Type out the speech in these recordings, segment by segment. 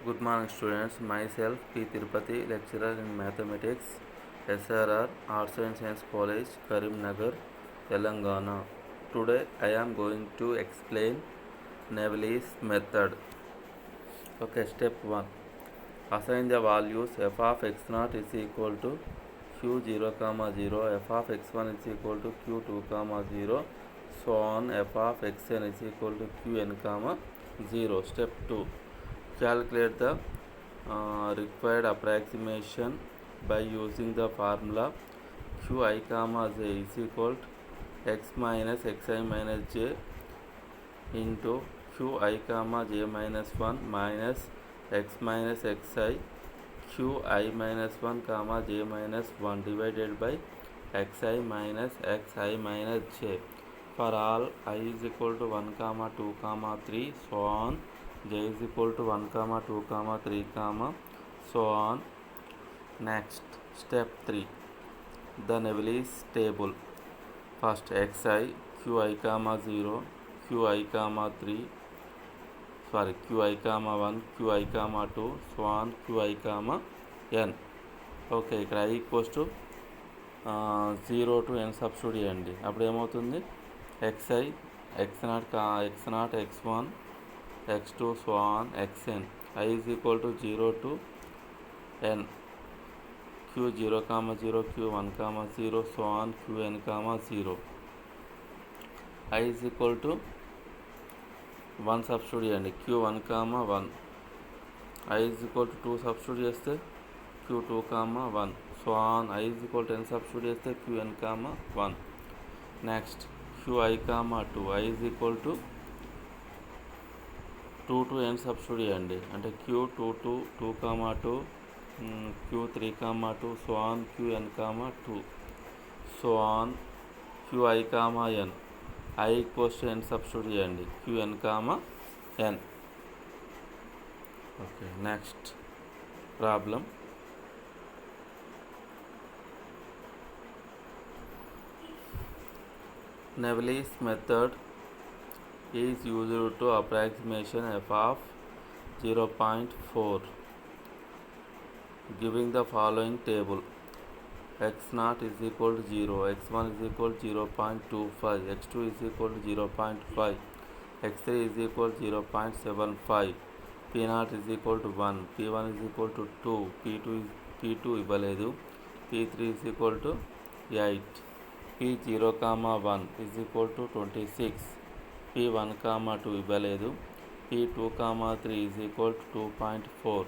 Good morning students, myself P. Tirupati, lecturer in Mathematics, SRR, Arts and Science College, Karimnagar, Telangana. Today I am going to explain Navi's method. Okay, step 1. Assign the values f of x0 is equal to q0, 0, f of x1 is equal to q2, 0, so on f of xn is equal to qn, 0. Step 2. Calculate the required approximation by using the formula qi comma j is equal to x minus xi minus j into qi comma j minus 1 minus x minus xi qi minus 1 comma j minus 1 divided by xi minus xi minus j for all I is equal to 1 comma 2 comma 3 so on j is equal to 1 comma 2 comma 3 comma so on. Next, step 3. The Navi's table. First xi qi comma 0 qi comma 3 qi comma 1 qi comma 2 so on qi comma n. Okay, ఇక్కడ i equals to 0 to n substitute చేయండి. అప్పుడు ఏమవుతుంది, xi x0 x1 x2 so on xn. I is equal to 0 to n q0 comma 0 q1 comma 0 so on qn comma 0. I is equal to 1 substitute చేయండి, q1 comma 1. I is equal to 2 substitute చేస్తే q2 comma 1 so on. I is equal to n substitute చేస్తే qn comma 1. Next qi comma 2. I is equal to 2 to n substitute చేయండి, అంటే q2 to 2 comma 2 q3 comma 2 so on qn comma 2 so on qi comma n. I equals to n substitute చేయండి, qn comma n. Okay, next problem. Navi's method is used to approximation f of 0.4 giving the following table: x0 is equal to 0, x1 is equal to 0.25, x2 is equal to 0.5, x3 is equal to 0.75, p0 is equal to 1, p1 is equal to 2, p2 ఇవ్వలేదు, p3 is equal to 8, p0 comma 1 is equal to 26, p1 comma 2 ఇవ్వలేదు, p2 comma 3 is equal to 2.4,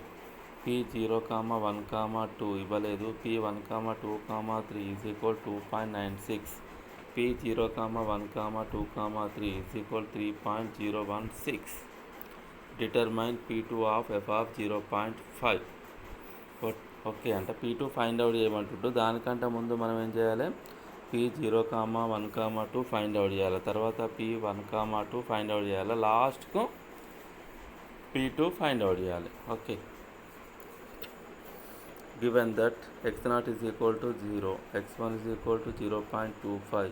p0 comma 1 comma 2 ఇవ్వలేదు, p1 comma 2 comma 3 is equal to 2.96, p0 comma 1 comma 2 comma 3 is equal to 3.016. Determine p2 of f of 0.5. Okay, అంటే p2 find out చేయమంటుంటూ, దానికంటే ముందు మనం ఏం చేయాలి, p0 comma 1 comma 2 find out చేయాలి, తర్వాత p1 comma 2 find out చేయాలి, లాస్ట్కు p2 ఫైండ్ అవుట్ చేయాలి. Okay, given that x0 is equal to 0, x1 is equal to 0.25,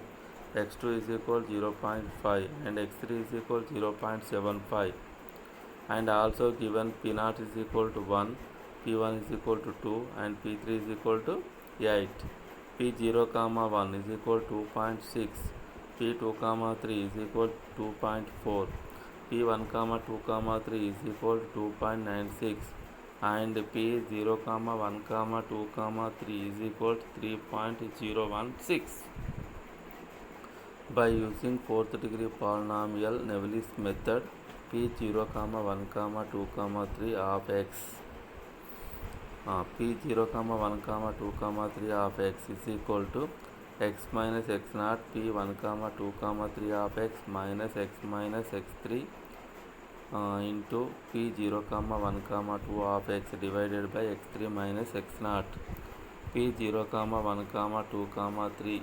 x2 is equal to 0.5 and x3 is equal to 0.75, and also given p0 is equal to 1, p1 is equal to 2 and p3 is equal to 8, p0 comma 1 is equal to 2.6, p2 comma 3 is equal to 2.4, p1 comma 2 comma 3 is equal to 2.96 and p0 comma 1 comma 2 comma 3 is equal to 3.016. By using fourth degree polynomial Navi's method, p0 comma 1 comma 2 comma 3 of x p0 comma 1 comma 2 comma 3 of x is equal to x minus x0 p1 comma 2 comma 3 of x minus x minus x3 into p0 comma 1 comma 2 of x divided by x3 minus x0. p0 comma 1 comma 2 comma 3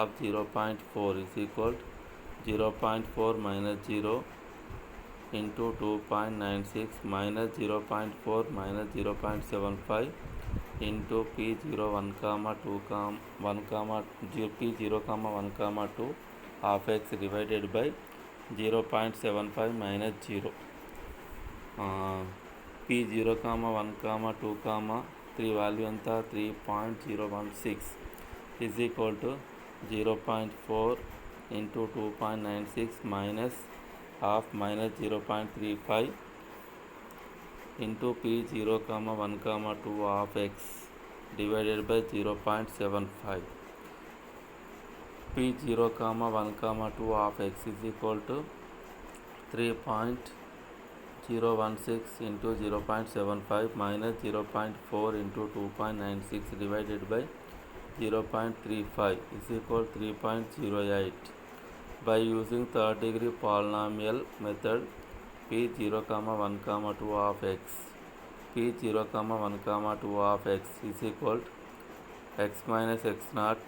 of 0.4 is equal to 0.4 minus 0 into 2.96 minus 0.4 minus 0.75 into p0 1 comma 2 comma 1 comma p0 comma 1 comma 2 of x divided by 0.75 minus 0. p0 comma 1 comma 2 comma 3 value ఎంత 3.016 is equal to 0.4 into 2.96 minus half minus 0.35 into p0 comma 1 comma 2 of x divided by 0.75. p0 comma 1 comma 2 of x is equal to 3.016 into 0.75 minus 0.4 into 2.96 divided by 0.35 is equal to 3.08. By using third degree polynomial method, p0 comma 1 comma 2 of x p0 comma 1 comma 2 of x is equal to x minus x naught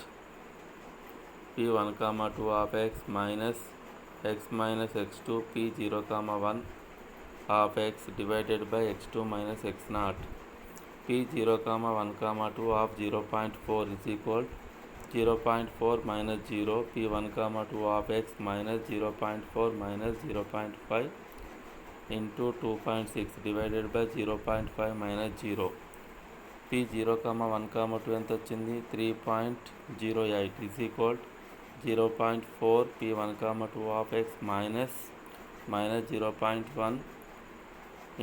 p1 comma 2 of x minus x minus x2 p0 comma 1 of x divided by x2 minus x naught p0 comma 1 comma 2 of 0.4 is equal 0.4 minus 0 p1 comma 2 of x minus 0.4 minus 0.5 into 2.6 divided by 0.5 minus 0 p0 comma 1 comma 2 ఎంత వచ్చింది 3.08 is equal 0.4 p1 comma 2 of x minus 0.1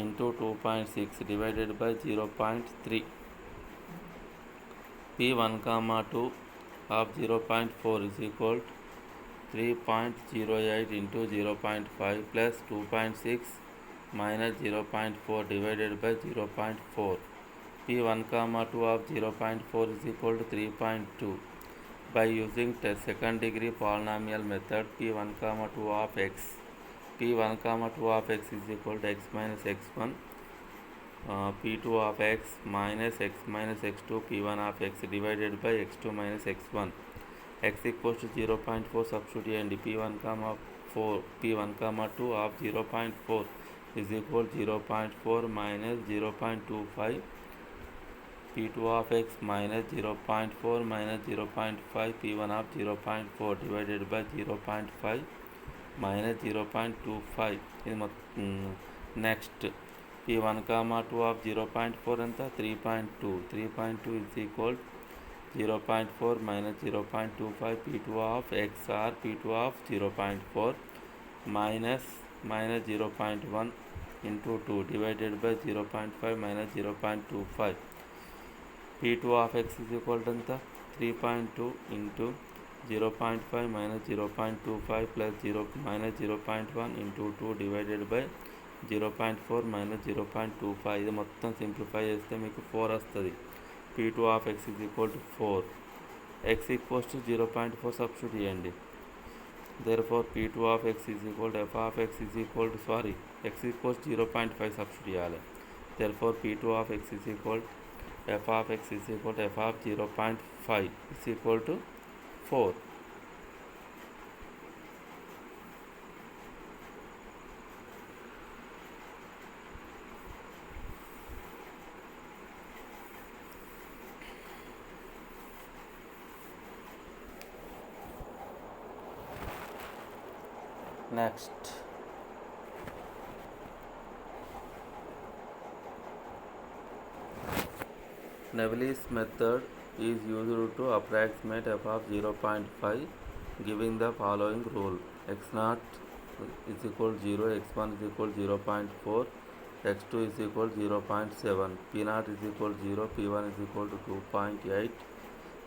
into 2.6 divided by 0.3 p1 comma 2 of 0.4 is equal 3.08 into 0.5 plus 2.6 minus 0.4 divided by 0.4 p1 comma 2 of 0.4 is equal to 3.2. By using second degree polynomial method, p1 comma 2 of x p1 comma 2 of x is equal to x minus x1 p2 of x minus x minus x2 p1 of x divided by x2 minus x1 x equals to 0.4 substitute and p1 comma 2 of 0.4 is equal to 0.4 minus 0.25 p2 of x minus 0.4 minus 0.5 p1 of 0.4 divided by 0.5 minus 0.25 ఇది next p1 comma 2 of 0.4 ఎంత 3.2 is equal 0.4 minus 0.25 p2 of x or p2 of 0.4 minus 0.1 into 2 divided by 0.5 minus 0.25 p2 of x is equal to ఎంత 3.2 into 0.5 minus 0.25 plus 0 minus 0.1 into 2 divided by 0.4 minus 0.25 ఇది మొత్తం simplify చేస్తే మీకు 4 వస్తుంది p2 of x is equal to 4 x equals to 0.4 substitute చేయండి therefore p2 of x is equal to f of x is equal to x equals 0.5 substitute చేయాలి therefore p2 of x is equal to f of x is equal to f of 0.5 is equal to 4. Next, Neville's method is used to approximate f of 0.5 giving the following rule: x0 is equal to 0, x1 is equal to 0.4, x2 is equal to 0.7, p0 is equal to 0, p1 is equal to 2.8,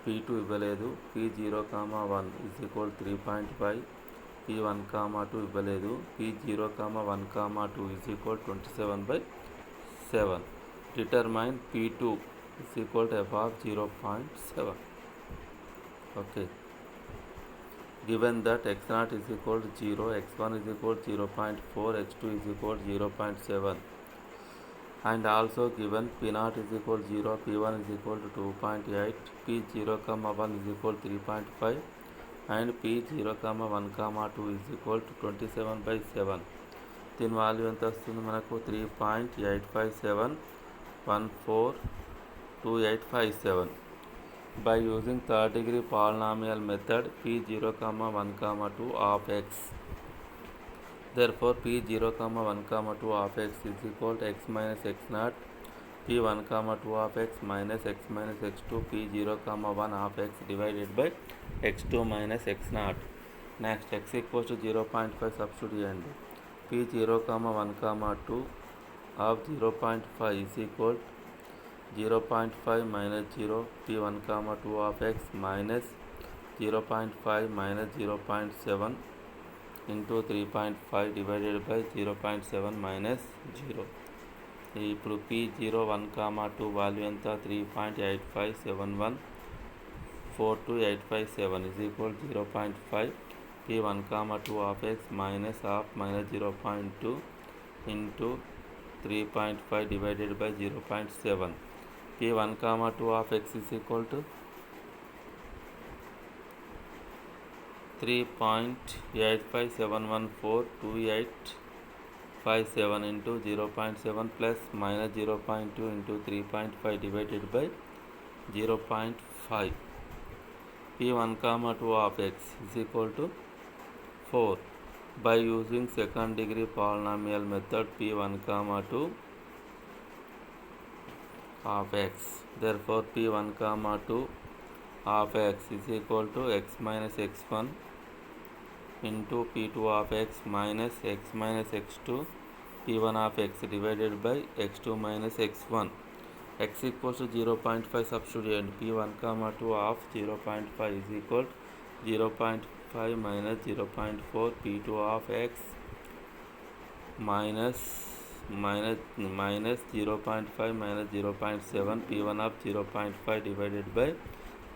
p2 ఇవ్వలేదు, p0 comma 1 is equal to 3.5, p1 comma 2 ఇవ్వలేదు, p0 comma 1 comma 2 is equal to 27/7. Determine p2 is equal to f of 0.7. Okay. Given that x0 is equal to 0, x1 is equal to 0.4, x2 is equal to 0.7, and also given p0 is equal to 0, p1 is equal to 2.8, p0 comma 1 is equal to 3.5, and p0 comma 1 comma 2 is equal to 27/7. దీని value ఎంత వస్తుంది మనకు 3.857142857. By using third degree polynomial method, p0 comma 1 comma 2 of x Therefore p0, 1, 2 of x is equal to x minus x naught, p1, 2 of x minus x minus x2, p0, 1 of x divided by x2 minus x naught. Next, x equals to 0.5 substitute. p0, 1, 2 of 0.5 is equal to 0.5 minus 0, p1, 2 of x minus 0.5 minus 0.7 into 3.5 divided by 0.7 minus 0. ఇప్పుడు p0 1, 2 value ఎంత 3.8571428557 is equal to 0.5 p1, 2 of x minus half minus 0.2 into 3.5 divided by 0.7. p1, 2 of x is equal to 3.857142857 into 0.7 plus minus 0.2 into 3.5 divided by 0.5. p1, 2 of x is equal to 4. By using second degree polynomial method, p1, 2 of x. Therefore p1, 2 of x is equal to x minus x1 into p2 of x minus x minus x2 p1 of x divided by x2 minus x1. X equals to 0.5 substitute. p1, 2 of 0.5 is equal to 0.5 minus 0.4 p2 of x minus 0.5 minus 0.7 p1 of 0.5 divided by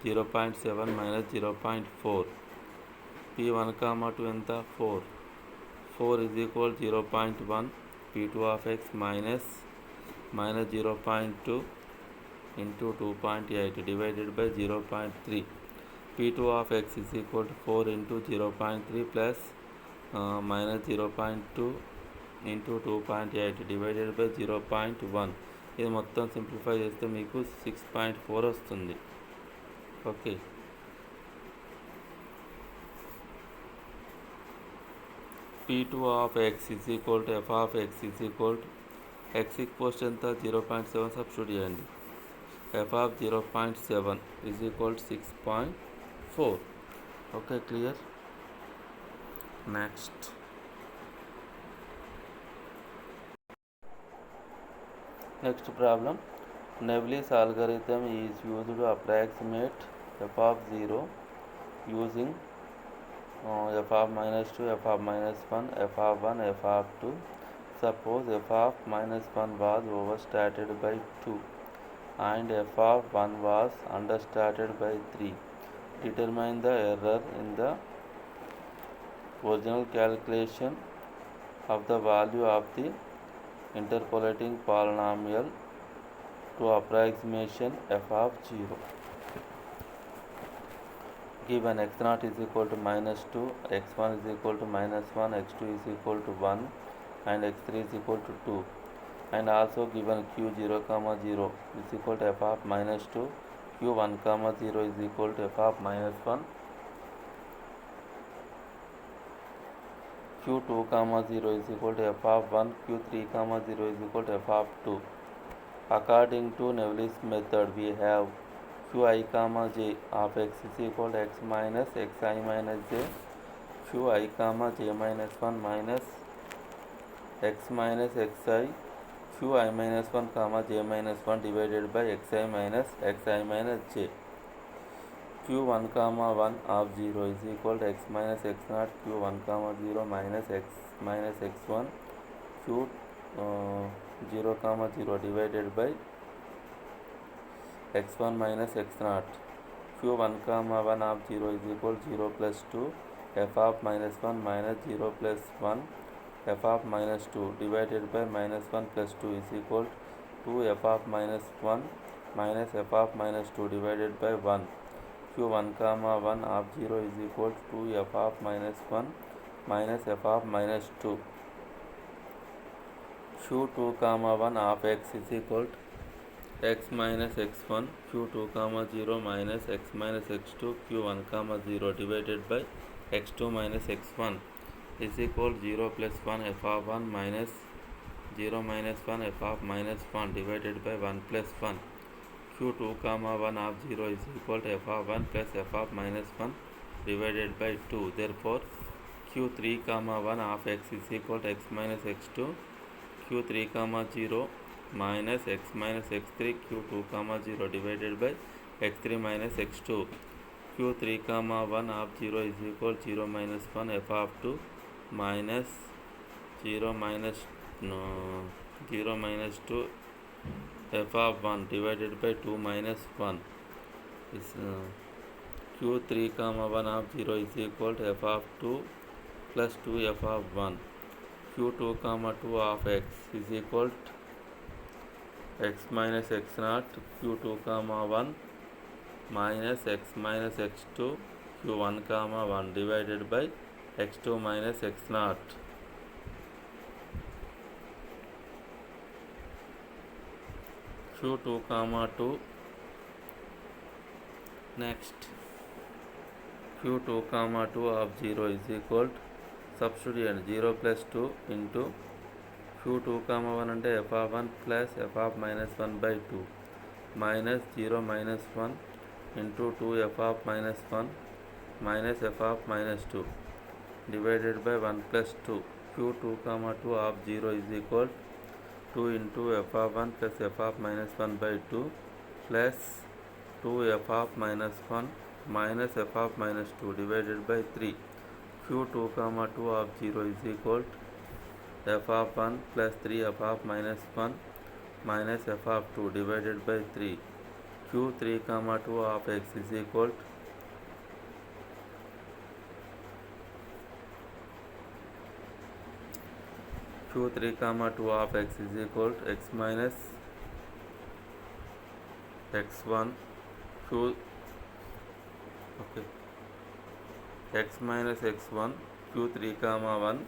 0.7 minus 0.4. p1, 2 ఎంత 4 is equal to 0.1 p2 of x minus 0.2 into 2.8 divided by 0.3. p2 of x is equal to 4 into 0.3 plus minus 0.2 into 2.8 divided by 0.1. ఇది మొత్తం simplify చేస్తే మీకు 6.4 వస్తుంది. Okay, p2 of x is equal to f of x is equal to x equals to ఎంత 0.7 substitute చేయండి. f of 0.7 is equal to 6.4. Okay, clear. Next, problem. Neville's algorithm is used to approximate f of 0 using f of minus 2, f of minus 1, f of 1, f of 2. Suppose f of minus 1 was overstated by 2 and f of 1 was understated by 3. Determine the error in the original calculation of the value of the interpolating polynomial to approximation f of 0. Given x0 is equal to minus 2, x1 is equal to minus 1, x2 is equal to 1 and x3 is equal to 2, and also given q0, 0 is equal to f of minus 2, q1, 0 is equal to f of minus 1, q2, 0 is equal to f of 1, q3, 0 is equal to f of 2. According to Neville's method, we have qi, j of x is equal to x minus xi minus j, qi, j minus 1 minus x minus xi, qi minus 1, j minus 1 divided by xi minus j. q1, 1 of 0 is equal to x minus x naught, q1, 0 minus x minus x1, q0, 0 divided by x1 minus x naught. q1, 1 of 0 is equal to 0 plus 2, f of minus 1 minus 0 plus 1, f of minus 2 divided by minus 1 plus 2 is equal to 2 f of minus 1 minus f of minus 2 divided by 1. q1, 1 of 0 is equal to 2 f of minus 1 minus f of minus 2. q2, 1 of x is equal to x minus x1, q2, 0 minus x minus x2, q1, 0 divided by x2 minus x1. is equal 0 plus 1 f of 1 minus 0 minus 1 f of minus 1 divided by 1 plus 1. Q2 comma 1 of 0 is equal to f of 1 plus f of minus 1 divided by 2. Therefore, Q3 comma 1 of x is equal to x minus x2. Q3 comma 0 minus x minus x3. Q2 comma 0 divided by x3 minus x2. Q3 comma 1 of 0 is equal to 0 minus 1 f of 2 minus 0 minus 2 f of 1 divided by 2 minus 1 is Q3 comma 1 of 0 is equal to f of 2 plus 2 f of 1. Q2 comma 2 of x is equal to x minus x naught. Q2 comma 1 minus x minus x2. Q1 comma 1 divided by x2 minus x naught. Q2 comma 2. Next, Q2 comma 2 of 0 is equal to substitute 0 plus 2 into Q2 comma 1 అంటే f of 1 plus f of minus 1 by 2 minus 0 minus 1 into 2 f of minus 1 minus f of minus 2 divided by 1 plus 2. Q2 comma 2 of 0 is equal to 2 into f of 1 plus f of minus 1 by 2 plus 2 f of minus 1 minus f of minus 2 divided by 3. Q2 comma 2 of 0 is equal to f of 1 plus 3 f of minus 1 minus f of 2 divided by 3. Q3 comma 2 of x is equal to Q3 comma 2 of x is equal to x minus x1 Q x minus x1 Q3 comma 1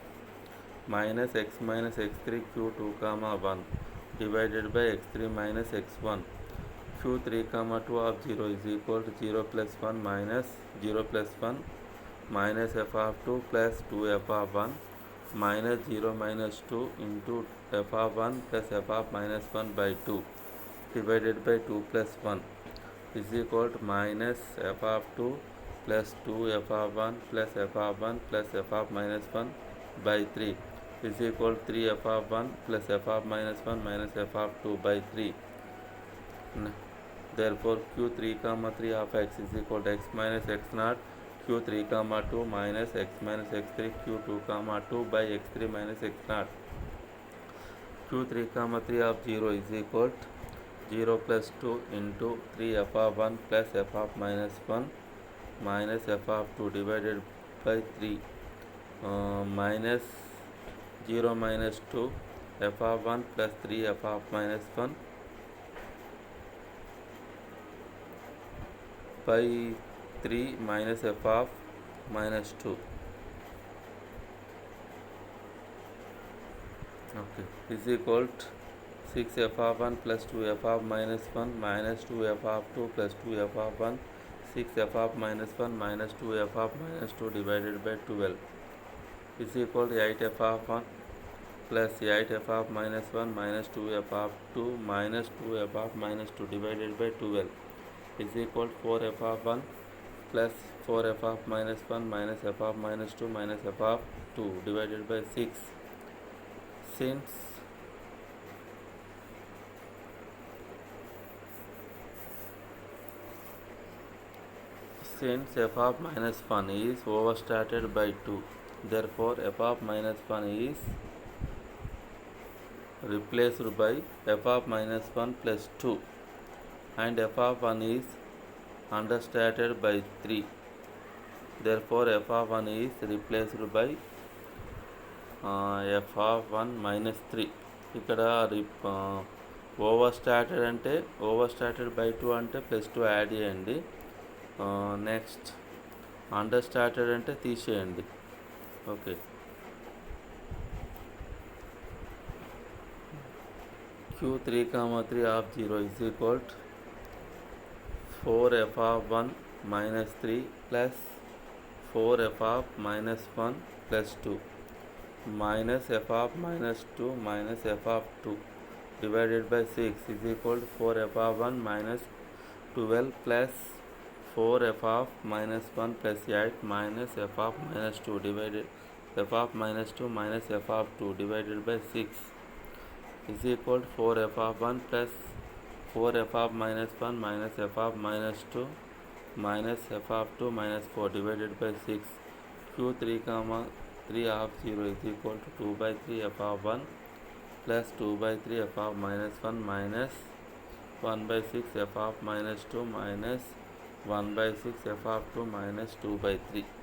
minus x minus x3 Q2 comma 1 divided by x3 minus x1. Q3 comma 2 of 0 is equal to 0 plus 1 minus 0 plus 1 minus f of 2 plus 2 f of 1 minus 0 minus 2 into f of 1 plus f of minus 1 by 2 divided by 2 plus 1 is equal to minus f of 2 plus 2 f of 1 plus f of 1 plus f of minus 1 by 3 is equal to 3 f of 1 plus f of minus 1 minus f of 2 by 3. Therefore, Q3 comma 3 of x is equal to x minus x naught Q3 comma 2 minus x minus x3 Q2 comma 2 by x3 minus x naught. Q3 comma 3 of 0 is equal to 0 plus 2 into 3 f of 1 plus f of minus 1 minus f of 2 divided by 3 minus 0 minus 2 f of 1 plus 3 f of minus 1 by 3 minus f of minus 2. Is equal to 6 f of 1 plus 2 f of minus 1 minus 2 f of 2 plus 2 f of 1 6 f of minus 1 minus 2 f of minus 2 divided by 12 is equal to 8 f of 1 plus 8 f of minus 1 minus 2 f of 2 minus 2 f of minus 2 divided by 12 is equal to 4 f of 1 plus 4 f of minus 1 minus f of minus 2 minus f of 2 divided by 6. Since f of minus 1 is overstated by 2, therefore f of minus 1 is replaced by f of minus 1 plus 2 and f of 1 is understated by 3. Therefore, f of 1 is replaced by f of 1 minus 3. ఇక్కడ ఓవర్స్టాటెడ్ అంటే ఓవర్స్టాటెడ్ by 2 అంటే plus 2 add చేయండి. Next అండర్స్టాటెడ్ అంటే తీసేయండి. Okay, Q3 comma 3 of 0 is equal to 4 f of 1 minus 3 plus 4 f of minus 1 plus 2 minus f of minus 2 minus f of 2 divided by 6 is equal to 4 f of 1 minus 12 plus 4 f of minus 1 plus 8 minus f of minus 2 divided f of minus 2 minus f of 2 divided by 6 is equal to 4 f of 1 plus 4 f of minus 1 minus f of minus 2 minus f of 2 minus 4 divided by 6 q3 comma 3 of 0 is equal to 2 by 3 f of 1 plus 2 by 3 f of minus 1 minus 1 by 6 f of minus 2 minus 1 by 6 f of 2 minus 2 by 3.